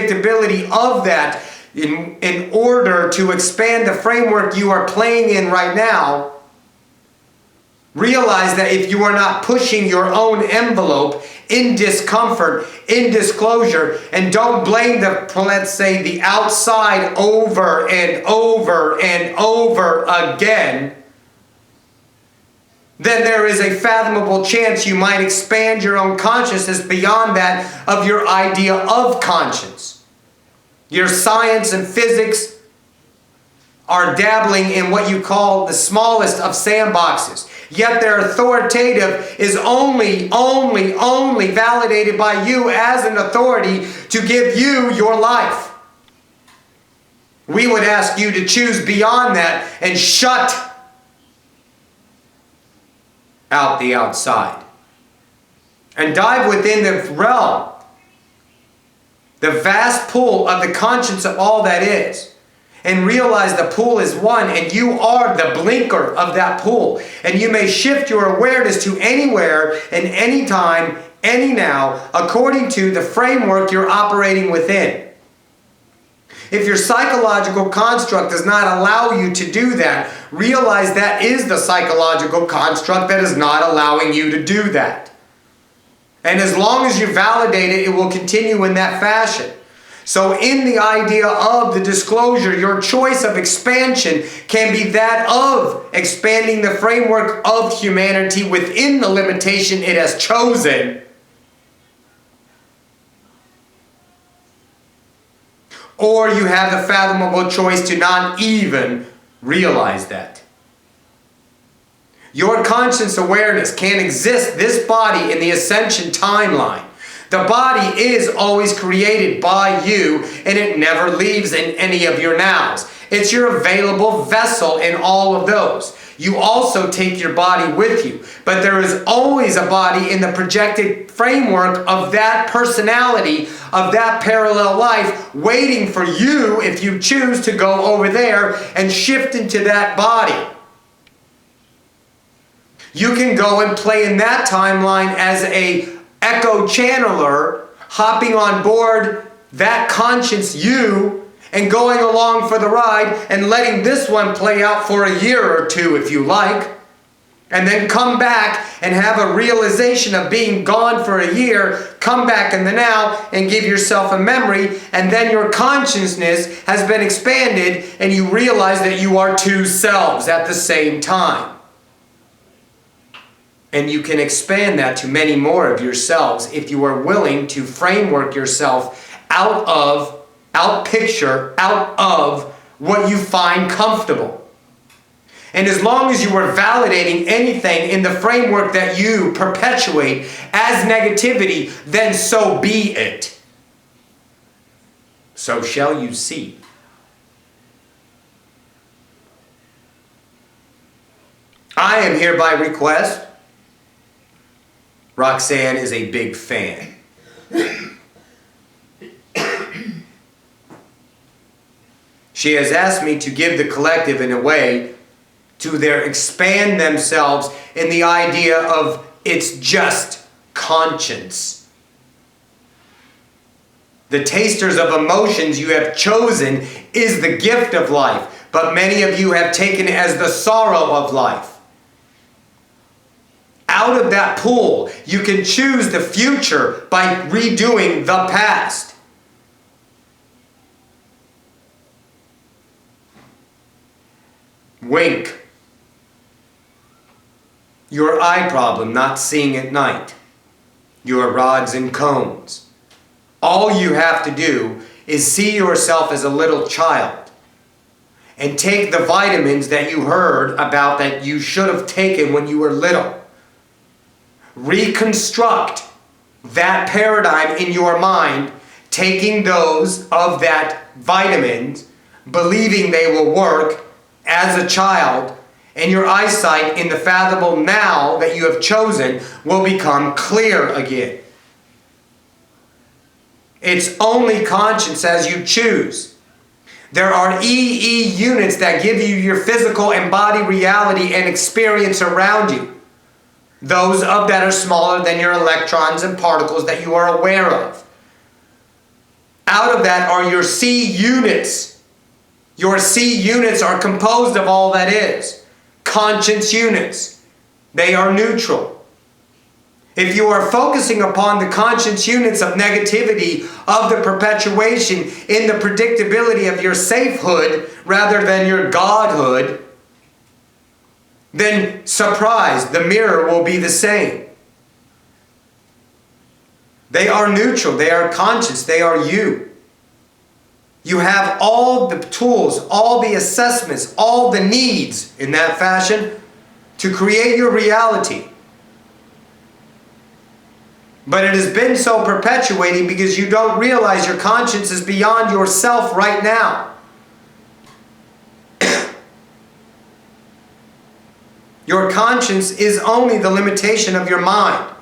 unpredictability of that in order to expand the framework you are playing in right now, realize that if you are not pushing your own envelope in discomfort, in disclosure, and don't blame let's say, the outside over and over and over again, then there is a fathomable chance you might expand your own consciousness beyond that of your idea of conscience. Your science and physics are dabbling in what you call the smallest of sandboxes. Yet their authoritative is only validated by you as an authority to give you your life. We would ask you to choose beyond that and shut out the outside. And dive within the realm, the vast pool of the conscience of all that is. And realize the pool is one, and you are the blinker of that pool. And you may shift your awareness to anywhere and anytime, any now, according to the framework you're operating within. If your psychological construct does not allow you to do that, realize that is the psychological construct that is not allowing you to do that. And as long as you validate it, it will continue in that fashion. So in the idea of the disclosure, your choice of expansion can be that of expanding the framework of humanity within the limitation it has chosen. Or you have the fathomable choice to not even realize that. Your conscious awareness can exist this body in the Ascension timeline. The body is always created by you, and it never leaves in any of your nows. It's your available vessel in all of those. You also take your body with you, but there is always a body in the projected framework of that personality, of that parallel life, waiting for you, if you choose to go over there and shift into that body. You can go and play in that timeline as a echo channeler, hopping on board that conscious you and going along for the ride and letting this one play out for a year or two if you like, and then come back and have a realization of being gone for a year, come back in the now and give yourself a memory, and then your consciousness has been expanded and you realize that you are two selves at the same time. And you can expand that to many more of yourselves if you are willing to framework yourself out of what you find comfortable. And as long as you are validating anything in the framework that you perpetuate as negativity, then so be it. So shall you see. I am here by request. Roxanne is a big fan. She has asked me to give the collective in a way to expand themselves in the idea of it's just conscience. The tasters of emotions you have chosen is the gift of life, but many of you have taken it as the sorrow of life. Out of that pool, you can choose the future by redoing the past. Wink. Your eye problem, not seeing at night. Your rods and cones. All you have to do is see yourself as a little child and take the vitamins that you heard about that you should have taken when you were little. Reconstruct that paradigm in your mind, taking those of that vitamins, believing they will work as a child, and your eyesight in the fathomable now that you have chosen will become clear again. It's only conscience as you choose. There are EE units that give you your physical and body reality and experience around you. Those that are smaller than your electrons and particles that you are aware of. Out of that are your C units. Your C units are composed of all that is. Conscience units. They are neutral. If you are focusing upon the conscience units of negativity, of the perpetuation, in the predictability of your safehood rather than your godhood, then surprise, the mirror will be the same. They are neutral, they are conscious, they are you. You have all the tools, all the assessments, all the needs in that fashion to create your reality. But it has been so perpetuating because you don't realize your conscience is beyond yourself right now. Your conscience is only the limitation of your mind.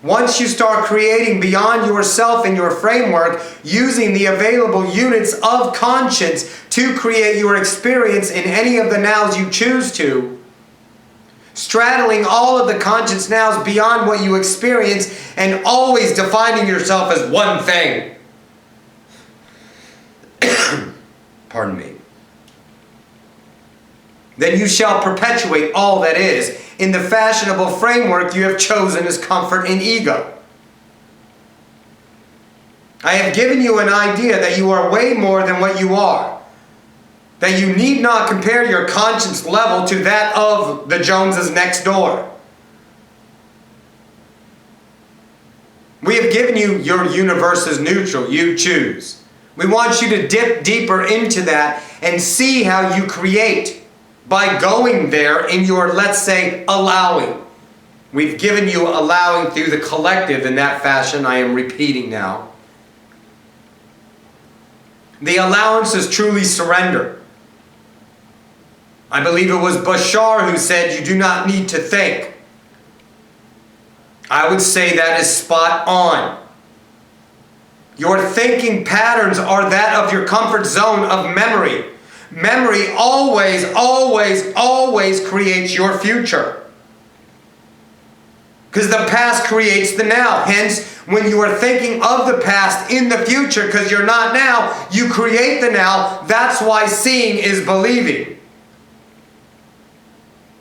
Once you start creating beyond yourself in your framework, using the available units of conscience to create your experience in any of the nows you choose to, straddling all of the conscience nows beyond what you experience and always defining yourself as one thing. Pardon me. Then you shall perpetuate all that is in the fashionable framework you have chosen as comfort in ego. I have given you an idea that you are way more than what you are. That you need not compare your conscience level to that of the Joneses next door. We have given you your universe is neutral. You choose. We want you to dip deeper into that and see how you create by going there in your, let's say, allowing. We've given you allowing through the collective in that fashion. I am repeating now. The allowance is truly surrender. I believe it was Bashar who said you do not need to think. I would say that is spot on. Your thinking patterns are that of your comfort zone of memory. Memory always, always, always creates your future. Because the past creates the now. Hence, when you are thinking of the past in the future, because you're not now, you create the now. That's why seeing is believing.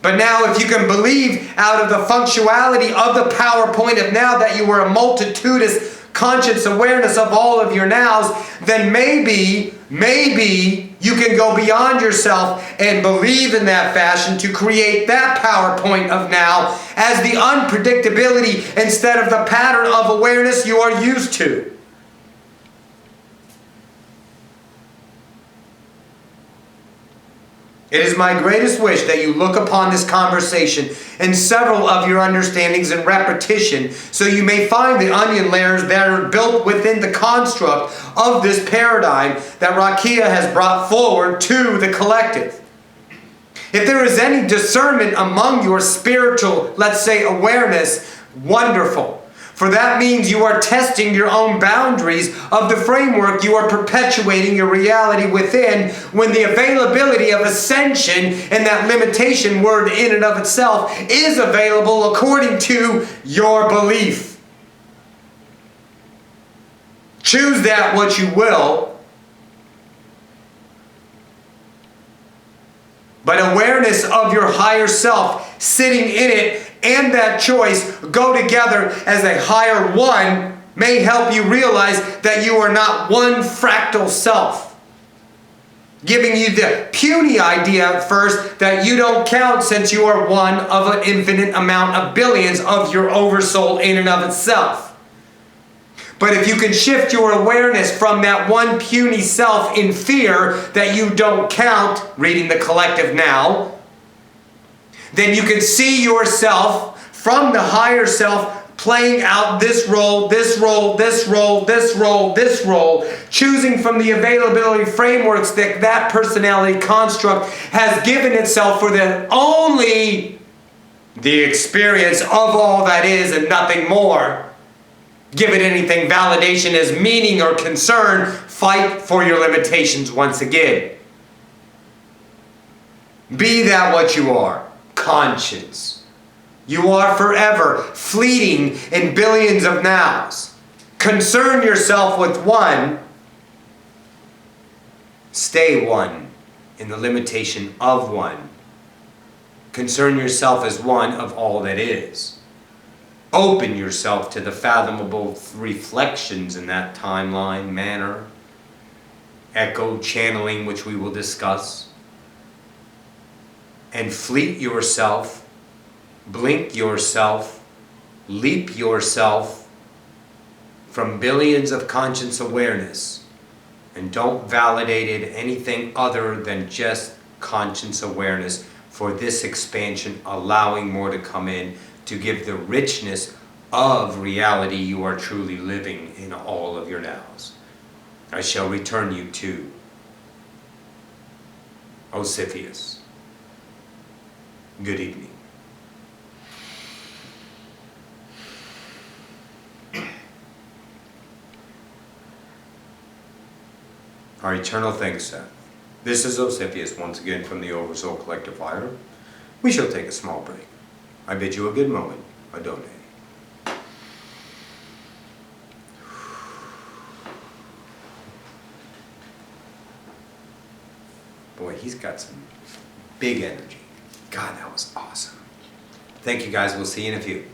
But now if you can believe out of the functionality of the PowerPoint of now that you are a multitudinous conscious awareness of all of your nows, then maybe you can go beyond yourself and believe in that fashion to create that PowerPoint of now as the unpredictability instead of the pattern of awareness you are used to. It is my greatest wish that you look upon this conversation and several of your understandings in repetition so you may find the onion layers that are built within the construct of this paradigm that Rakia has brought forward to the collective. If there is any discernment among your spiritual, let's say, awareness, wonderful. For that means you are testing your own boundaries of the framework you are perpetuating your reality within when the availability of ascension and that limitation word in and of itself is available according to your belief. Choose that what you will. But awareness of your higher self sitting in it and that choice go together as a higher one may help you realize that you are not one fractal self. Giving you the puny idea at first that you don't count since you are one of an infinite amount of billions of your oversoul in and of itself. But if you can shift your awareness from that one puny self in fear that you don't count, reading the collective now, then you can see yourself from the higher self playing out this role, this role, this role, this role, this role, choosing from the availability frameworks that that personality construct has given itself for the only the experience of all that is and nothing more. Give it anything validation as meaning or concern, fight for your limitations once again. Be that what you are. Conscience. You are forever fleeting in billions of nows. Concern yourself with one Stay one in the limitation of one. Concern yourself as one of all that is. Open yourself to the fathomable reflections in that timeline manner. Echo channeling, which we will discuss. And fleet yourself, blink yourself, leap yourself from billions of conscious awareness. And don't validate it anything other than just conscious awareness for this expansion, allowing more to come in to give the richness of reality you are truly living in all of your nows. I shall return you to Ocyphius. Good evening. Our eternal thanks, Seth. This is Ocyphius once again from the Oversoul Collective Fire. We shall take a small break. I bid you a good moment, Adonai. Boy, he's got some big energy. God, that was awesome. Thank you guys. We'll see you in a few.